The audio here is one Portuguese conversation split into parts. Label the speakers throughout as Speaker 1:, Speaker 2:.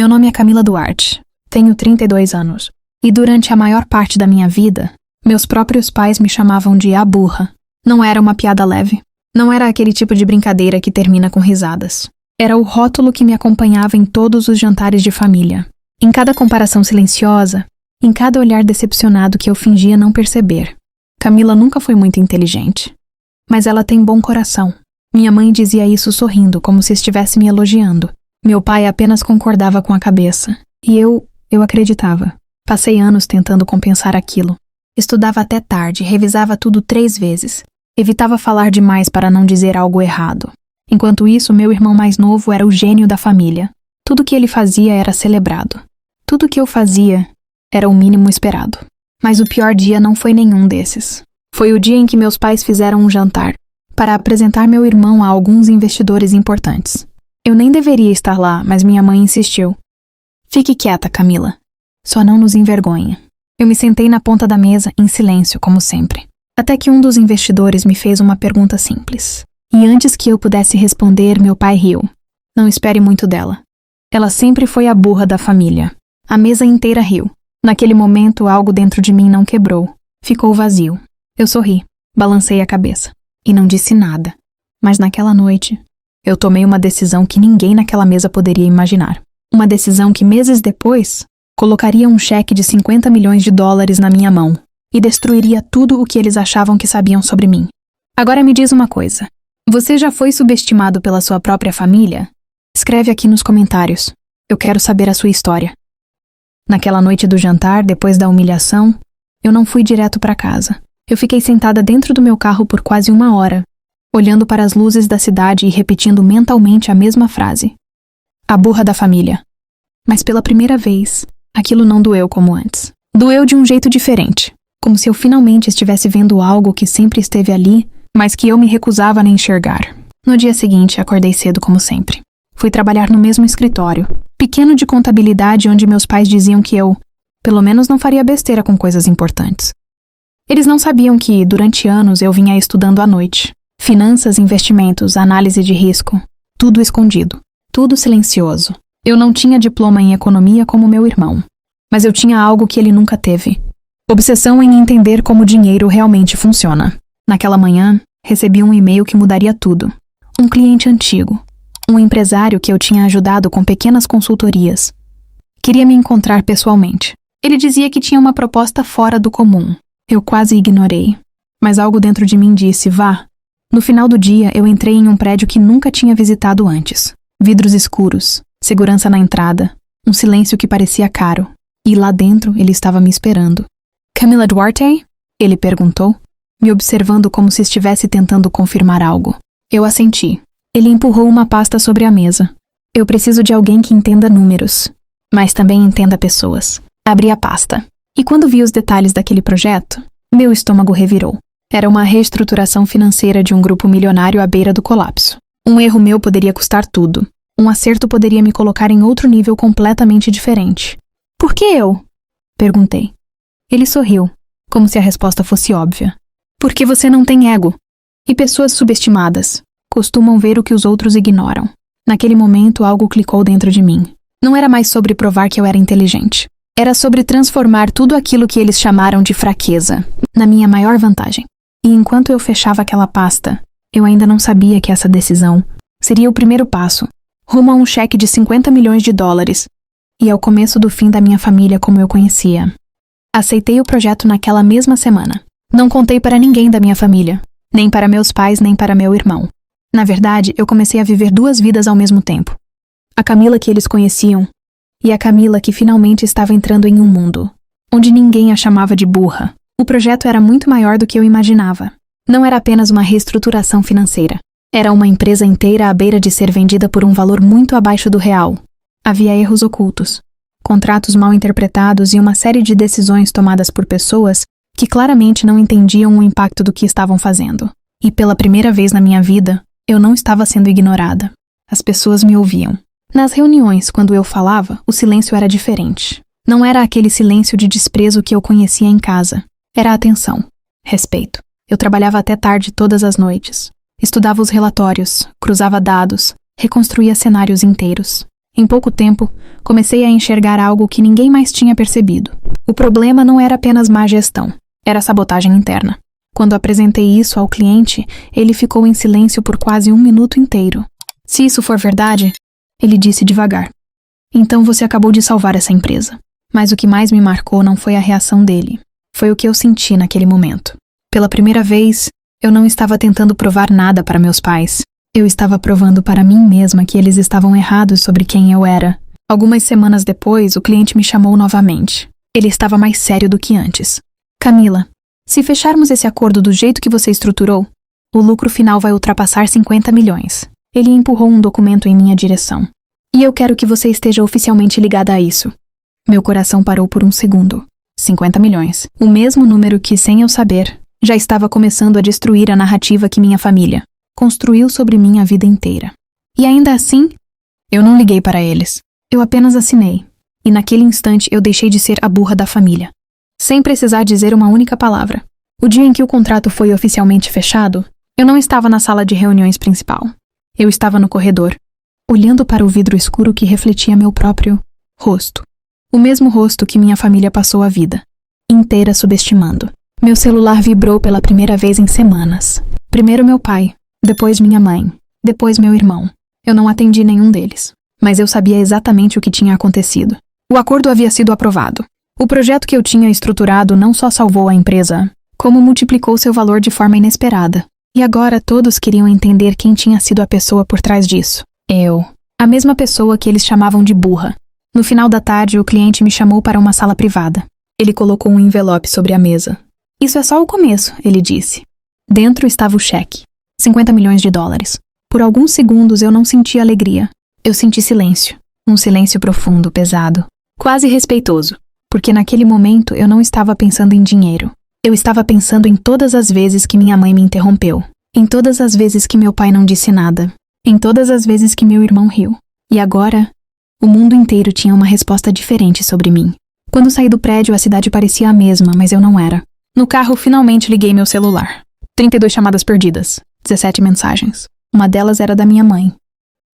Speaker 1: Meu nome é Camila Duarte, tenho 32 anos, e durante a maior parte da minha vida, meus próprios pais me chamavam de a burra. Não era uma piada leve, não era aquele tipo de brincadeira que termina com risadas. Era o rótulo que me acompanhava em todos os jantares de família, em cada comparação silenciosa, em cada olhar decepcionado que eu fingia não perceber. Camila nunca foi muito inteligente, mas ela tem bom coração. Minha mãe dizia isso sorrindo, como se estivesse me elogiando. Meu pai apenas concordava com a cabeça, e eu acreditava. Passei anos tentando compensar aquilo. Estudava até tarde, revisava tudo 3 vezes. Evitava falar demais para não dizer algo errado. Enquanto isso, meu irmão mais novo era o gênio da família. Tudo que ele fazia era celebrado. Tudo que eu fazia era o mínimo esperado. Mas o pior dia não foi nenhum desses. Foi o dia em que meus pais fizeram um jantar para apresentar meu irmão a alguns investidores importantes. Eu nem deveria estar lá, mas minha mãe insistiu. Fique quieta, Camila. Só não nos envergonhe. Eu me sentei na ponta da mesa, em silêncio, como sempre. Até que um dos investidores me fez uma pergunta simples. E antes que eu pudesse responder, meu pai riu. Não espere muito dela. Ela sempre foi a burra da família. A mesa inteira riu. Naquele momento, algo dentro de mim não quebrou. Ficou vazio. Eu sorri, balancei a cabeça. E não disse nada. Mas naquela noite, eu tomei uma decisão que ninguém naquela mesa poderia imaginar. Uma decisão que meses depois colocaria um cheque de $50 milhões na minha mão e destruiria tudo o que eles achavam que sabiam sobre mim. Agora me diz uma coisa. Você já foi subestimado pela sua própria família? Escreve aqui nos comentários. Eu quero saber a sua história. Naquela noite do jantar, depois da humilhação, eu não fui direto para casa. Eu fiquei sentada dentro do meu carro por quase 1 hora, olhando para as luzes da cidade e repetindo mentalmente a mesma frase. A burra da família. Mas pela primeira vez, aquilo não doeu como antes. Doeu de um jeito diferente, como se eu finalmente estivesse vendo algo que sempre esteve ali, mas que eu me recusava a nem enxergar. No dia seguinte, acordei cedo como sempre. Fui trabalhar no mesmo escritório, pequeno de contabilidade onde meus pais diziam que eu, pelo menos, não faria besteira com coisas importantes. Eles não sabiam que, durante anos, eu vinha estudando à noite. Finanças, investimentos, análise de risco. Tudo escondido. Tudo silencioso. Eu não tinha diploma em economia como meu irmão. Mas eu tinha algo que ele nunca teve. Obsessão em entender como o dinheiro realmente funciona. Naquela manhã, recebi um e-mail que mudaria tudo. Um cliente antigo. Um empresário que eu tinha ajudado com pequenas consultorias. Queria me encontrar pessoalmente. Ele dizia que tinha uma proposta fora do comum. Eu quase ignorei. Mas algo dentro de mim disse, vá. No final do dia, eu entrei em um prédio que nunca tinha visitado antes. Vidros escuros, segurança na entrada, um silêncio que parecia caro. E lá dentro, ele estava me esperando. Camila Duarte? Ele perguntou, me observando como se estivesse tentando confirmar algo. Eu assenti. Ele empurrou uma pasta sobre a mesa. Eu preciso de alguém que entenda números, mas também entenda pessoas. Abri a pasta. E quando vi os detalhes daquele projeto, meu estômago revirou. Era uma reestruturação financeira de um grupo milionário à beira do colapso. Um erro meu poderia custar tudo. Um acerto poderia me colocar em outro nível completamente diferente. Por que eu? Perguntei. Ele sorriu, como se a resposta fosse óbvia. Porque você não tem ego. E pessoas subestimadas costumam ver o que os outros ignoram. Naquele momento, algo clicou dentro de mim. Não era mais sobre provar que eu era inteligente. Era sobre transformar tudo aquilo que eles chamaram de fraqueza na minha maior vantagem. E enquanto eu fechava aquela pasta, eu ainda não sabia que essa decisão seria o primeiro passo, rumo a um cheque de $50 milhões e ao começo do fim da minha família como eu conhecia. Aceitei o projeto naquela mesma semana. Não contei para ninguém da minha família, nem para meus pais, nem para meu irmão. Na verdade, eu comecei a viver 2 vidas ao mesmo tempo. A Camila que eles conheciam e a Camila que finalmente estava entrando em um mundo onde ninguém a chamava de burra. O projeto era muito maior do que eu imaginava. Não era apenas uma reestruturação financeira. Era uma empresa inteira à beira de ser vendida por um valor muito abaixo do real. Havia erros ocultos, contratos mal interpretados e uma série de decisões tomadas por pessoas que claramente não entendiam o impacto do que estavam fazendo. E pela primeira vez na minha vida, eu não estava sendo ignorada. As pessoas me ouviam. Nas reuniões, quando eu falava, o silêncio era diferente. Não era aquele silêncio de desprezo que eu conhecia em casa. Era atenção, respeito. Eu trabalhava até tarde todas as noites. Estudava os relatórios, cruzava dados, reconstruía cenários inteiros. Em pouco tempo, comecei a enxergar algo que ninguém mais tinha percebido. O problema não era apenas má gestão, era sabotagem interna. Quando apresentei isso ao cliente, ele ficou em silêncio por quase 1 minuto inteiro. Se isso for verdade, ele disse devagar. Então você acabou de salvar essa empresa. Mas o que mais me marcou não foi a reação dele. Foi o que eu senti naquele momento. Pela primeira vez, eu não estava tentando provar nada para meus pais. Eu estava provando para mim mesma que eles estavam errados sobre quem eu era. Algumas semanas depois, o cliente me chamou novamente. Ele estava mais sério do que antes. Camila, se fecharmos esse acordo do jeito que você estruturou, o lucro final vai ultrapassar 50 milhões. Ele empurrou um documento em minha direção. E eu quero que você esteja oficialmente ligada a isso. Meu coração parou por um segundo. 50 milhões. O mesmo número que, sem eu saber, já estava começando a destruir a narrativa que minha família construiu sobre mim a vida inteira. E ainda assim, eu não liguei para eles. Eu apenas assinei. E naquele instante eu deixei de ser a burra da família. Sem precisar dizer uma única palavra. O dia em que o contrato foi oficialmente fechado, eu não estava na sala de reuniões principal. Eu estava no corredor, olhando para o vidro escuro que refletia meu próprio rosto. O mesmo rosto que minha família passou a vida inteira subestimando. Meu celular vibrou pela primeira vez em semanas. Primeiro meu pai, depois minha mãe, depois meu irmão. Eu não atendi nenhum deles, mas eu sabia exatamente o que tinha acontecido. O acordo havia sido aprovado. O projeto que eu tinha estruturado não só salvou a empresa, como multiplicou seu valor de forma inesperada. E agora todos queriam entender quem tinha sido a pessoa por trás disso. Eu. A mesma pessoa que eles chamavam de burra. No final da tarde, o cliente me chamou para uma sala privada. Ele colocou um envelope sobre a mesa. Isso é só o começo, ele disse. Dentro estava o cheque. 50 milhões de dólares. Por alguns segundos eu não senti alegria. Eu senti silêncio. Um silêncio profundo, pesado. Quase respeitoso. Porque naquele momento eu não estava pensando em dinheiro. Eu estava pensando em todas as vezes que minha mãe me interrompeu. Em todas as vezes que meu pai não disse nada. Em todas as vezes que meu irmão riu. E agora, o mundo inteiro tinha uma resposta diferente sobre mim. Quando saí do prédio, a cidade parecia a mesma, mas eu não era. No carro, finalmente liguei meu celular. 32 chamadas perdidas. 17 mensagens. Uma delas era da minha mãe.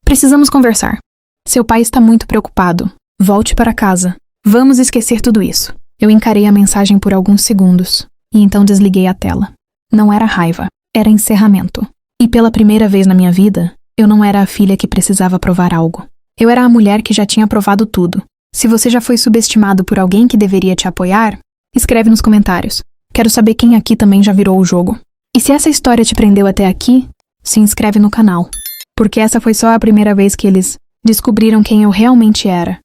Speaker 1: Precisamos conversar. Seu pai está muito preocupado. Volte para casa. Vamos esquecer tudo isso. Eu encarei a mensagem por alguns segundos, e então desliguei a tela. Não era raiva, era encerramento. E pela primeira vez na minha vida, eu não era a filha que precisava provar algo. Eu era a mulher que já tinha provado tudo. Se você já foi subestimado por alguém que deveria te apoiar, escreve nos comentários. Quero saber quem aqui também já virou o jogo. E se essa história te prendeu até aqui, se inscreve no canal. Porque essa foi só a primeira vez que eles descobriram quem eu realmente era.